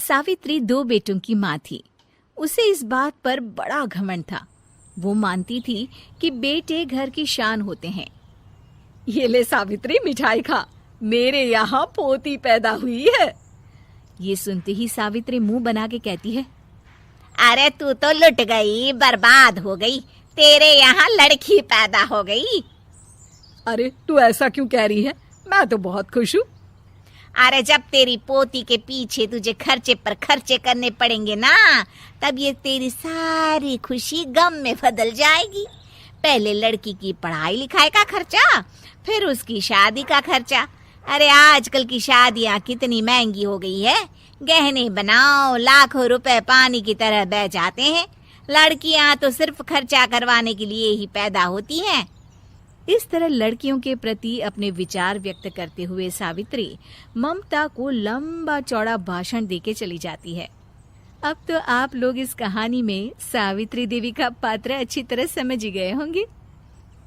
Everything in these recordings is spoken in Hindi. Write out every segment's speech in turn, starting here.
सावित्री 2 बेटों की माँ थी। उसे इस बात पर बड़ा घमंड था। वो मानती थी कि बेटे घर की शान होते हैं। ये ले सावित्री, मिठाई खा, मेरे यहाँ पोती पैदा हुई है। ये सुनते ही सावित्री मुंह बना के कहती है, अरे तू तो लुट गई, बर्बाद हो गई, तेरे यहाँ लड़की पैदा हो गई। अरे तू ऐसा क्यों कह रही है? मैं तो बहुत खुश हूँ। अरे जब तेरी पोती के पीछे तुझे खर्चे पर खर्चे करने पड़ेंगे ना, तब ये तेरी सारी खुशी गम में बदल जाएगी। पहले लड़की की पढ़ाई लिखाई का खर्चा, फिर उसकी शादी का खर्चा। अरे आजकल की शादियाँ कितनी महंगी हो गई है। गहने बनाओ, लाखों रुपए पानी की तरह बह जाते हैं। लड़कियाँ तो सिर्फ खर्चा करवाने के लिए ही पैदा होती हैं। इस तरह लड़कियों के प्रति अपने विचार व्यक्त करते हुए सावित्री ममता को लंबा चौड़ा भाषण देके चली जाती है। अब तो आप लोग इस कहानी में सावित्री देवी का पात्र अच्छी तरह समझ ही गए होंगे।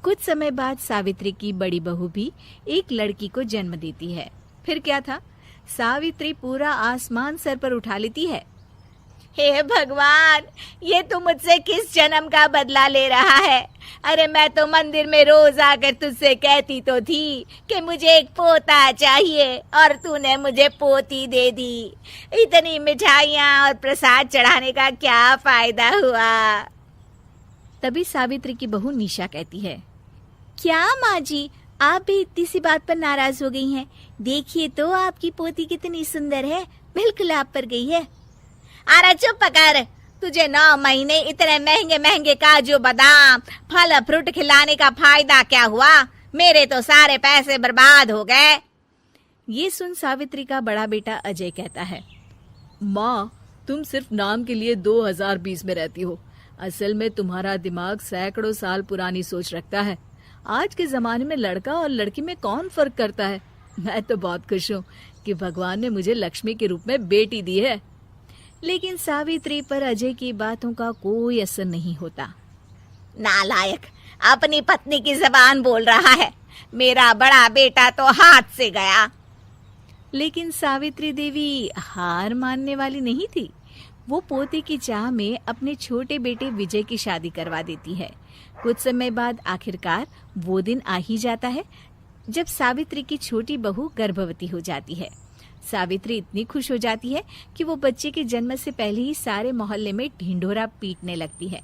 कुछ समय बाद सावित्री की बड़ी बहू भी एक लड़की को जन्म देती है। फिर क्या था, सावित्री पूरा आसमान सर पर उठा लेती है। हे भगवान, ये तू मुझसे किस जन्म का बदला ले रहा है? अरे मैं तो मंदिर में रोज आकर तुझसे कहती तो थी कि मुझे एक पोता चाहिए, और तूने मुझे पोती दे दी। इतनी मिठाइयाँ और प्रसाद चढ़ाने का क्या फायदा हुआ? तभी सावित्री की बहू निशा कहती है, क्या माँ जी, आप भी इतनी सी बात पर नाराज हो गई हैं? देखिए तो आपकी पोती कितनी सुंदर है, बिल्कुल आप पर गई है। अरे चुप कर, तुझे 9 महीने इतने महंगे महंगे काजू बादाम फल फ्रूट खिलाने का फायदा क्या हुआ? मेरे तो सारे पैसे बर्बाद हो गए। ये सुन सावित्री का बड़ा बेटा अजय कहता है, माँ, तुम सिर्फ नाम के लिए 2020 में रहती हो। असल में तुम्हारा दिमाग सैकड़ों साल पुरानी सोच रखता है। आज के जमाने में लड़का और लड़की में कौन फर्क करता है? मैं तो बहुत खुश हूँ कि भगवान ने मुझे लक्ष्मी के रूप में बेटी दी है। लेकिन सावित्री पर अजय की बातों का कोई असर नहीं होता। नालायक, अपनी पत्नी की जबान बोल रहा है। मेरा बड़ा बेटा तो हाथ से गया। लेकिन सावित्री देवी हार मानने वाली नहीं थी। वो पोते की चाह में अपने छोटे बेटे विजय की शादी करवा देती है। कुछ समय बाद आखिरकार वो दिन आ ही जाता है जब सावित्री की छोटी बहू गर्भवती हो जाती है। सावित्री इतनी खुश हो जाती है कि वो बच्चे के जन्म से पहले ही सारे मोहल्ले में ढिंढोरा पीटने लगती है।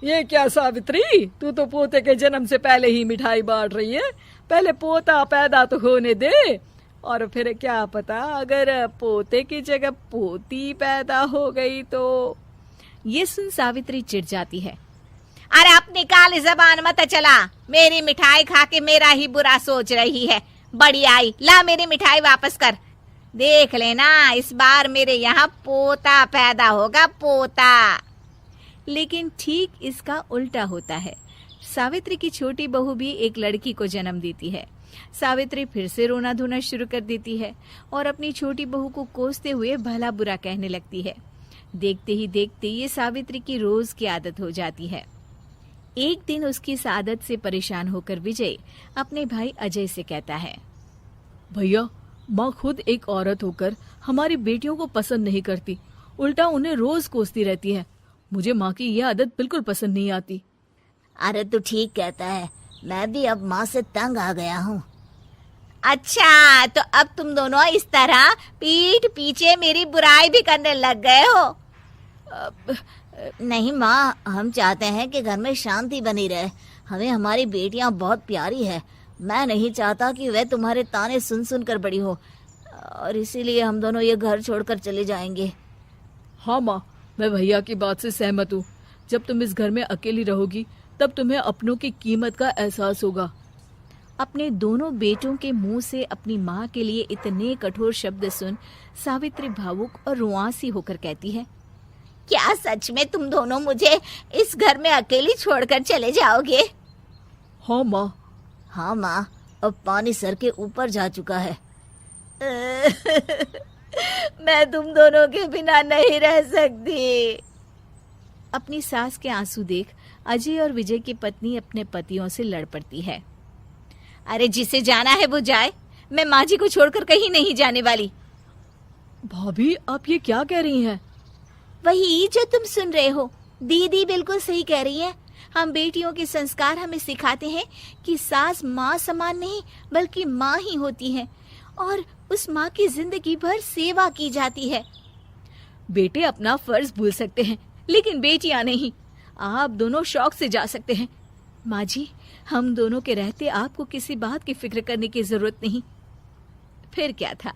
ये क्या सावित्री, तू तो पोते के जन्म से पहले ही मिठाई बांट रही है। पहले पोता पैदा तो होने दे, और फिर क्या पता अगर पोते की जगह पोती पैदा हो गई तो। ये सुन सावित्री चिढ़ जाती है। अरे अपनी काली जबान मत चला, मेरी मिठाई खा के मेरा ही बुरा सोच रही है। बड़ी आई, ला मेरी मिठाई वापस कर। देख लेना, इस बार मेरे यहाँ पोता पैदा होगा, पोता। लेकिन ठीक इसका उल्टा होता है। सावित्री की छोटी बहू भी एक लड़की को जन्म देती है। सावित्री फिर से रोना धोना शुरू कर देती है और अपनी छोटी बहू को कोसते हुए भला बुरा कहने लगती है। देखते ही देखते ये सावित्री की रोज की आदत हो जाती है। एक दिन उसकी इस आदत से परेशान होकर विजय अपने भाई अजय से कहता है, भैया, माँ खुद एक औरत होकर हमारी बेटियों को पसंद नहीं करती, उल्टा उन्हें रोज कोसती रहती है। मुझे माँ की यह आदत बिल्कुल पसंद नहीं आती। अरे तू ठीक कहता है, मैं भी अब माँ से तंग आ गया हूँ। अच्छा, तो अब तुम दोनों इस तरह पीठ पीछे मेरी बुराई भी करने लग गए हो? नहीं माँ, हम चाहते हैं कि घर में शांति बनी रहे। हमें हमारी बेटियाँ बहुत प्यारी है। मैं नहीं चाहता कि वह तुम्हारे ताने सुन सुन कर बड़ी हो, और इसीलिए हम दोनों ये घर छोड़कर चले जाएंगे। हाँ माँ, मैं भैया की बात से सहमत हूँ। जब तुम इस घर में अकेली रहोगी तब तुम्हें अपनों की कीमत का एहसास होगा। अपने दोनों बेटों के मुंह से अपनी माँ के लिए इतने कठोर शब्द सुन सावित्री भावुक और रुआंसी होकर कहती है, क्या सच में तुम दोनों मुझे इस घर में अकेली छोड़कर चले जाओगे? हाँ माँ। हाँ माँ, अब पानी सर के ऊपर जा चुका है। मैं तुम दोनों के बिना नहीं रह सकती। अपनी सास के आंसू देख अजय और विजय की पत्नी अपने पतियों से लड़ पड़ती है। अरे जिसे जाना है वो जाए, मैं माँ जी को छोड़कर कहीं नहीं जाने वाली। भाभी, आप ये क्या कह रही हैं? वही जो तुम सुन रहे हो, दीदी बिल्कुल सही कह रही है। हम बेटियों के संस्कार हमें सिखाते हैं कि सास माँ समान नहीं बल्कि माँ ही होती है और उस माँ की जिंदगी भर सेवा की जाती है। बेटे अपना फर्ज भूल सकते हैं, लेकिन बेटियां नहीं। आप दोनों शौक से जा सकते हैं। माँ जी, हम दोनों के रहते आपको किसी बात की फिक्र करने की जरूरत नहीं। फिर क्या था,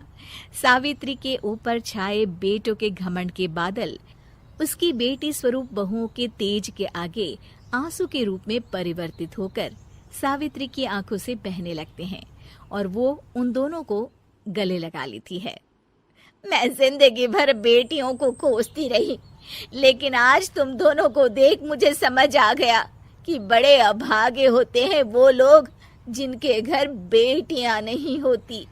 सावित्री के ऊपर छाए बेटों के घमंड के बादल उसकी बेटी स्वरूप बहुओं के तेज के आगे आंसू के रूप में परिवर्तित होकर सावित्री की आंखों से बहने लगते हैं और वो उन दोनों को गले लगा लेती है। मैं जिंदगी भर बेटियों को कोसती रही, लेकिन आज तुम दोनों को देख मुझे समझ आ गया कि बड़े अभागे होते हैं वो लोग जिनके घर बेटियां नहीं होती।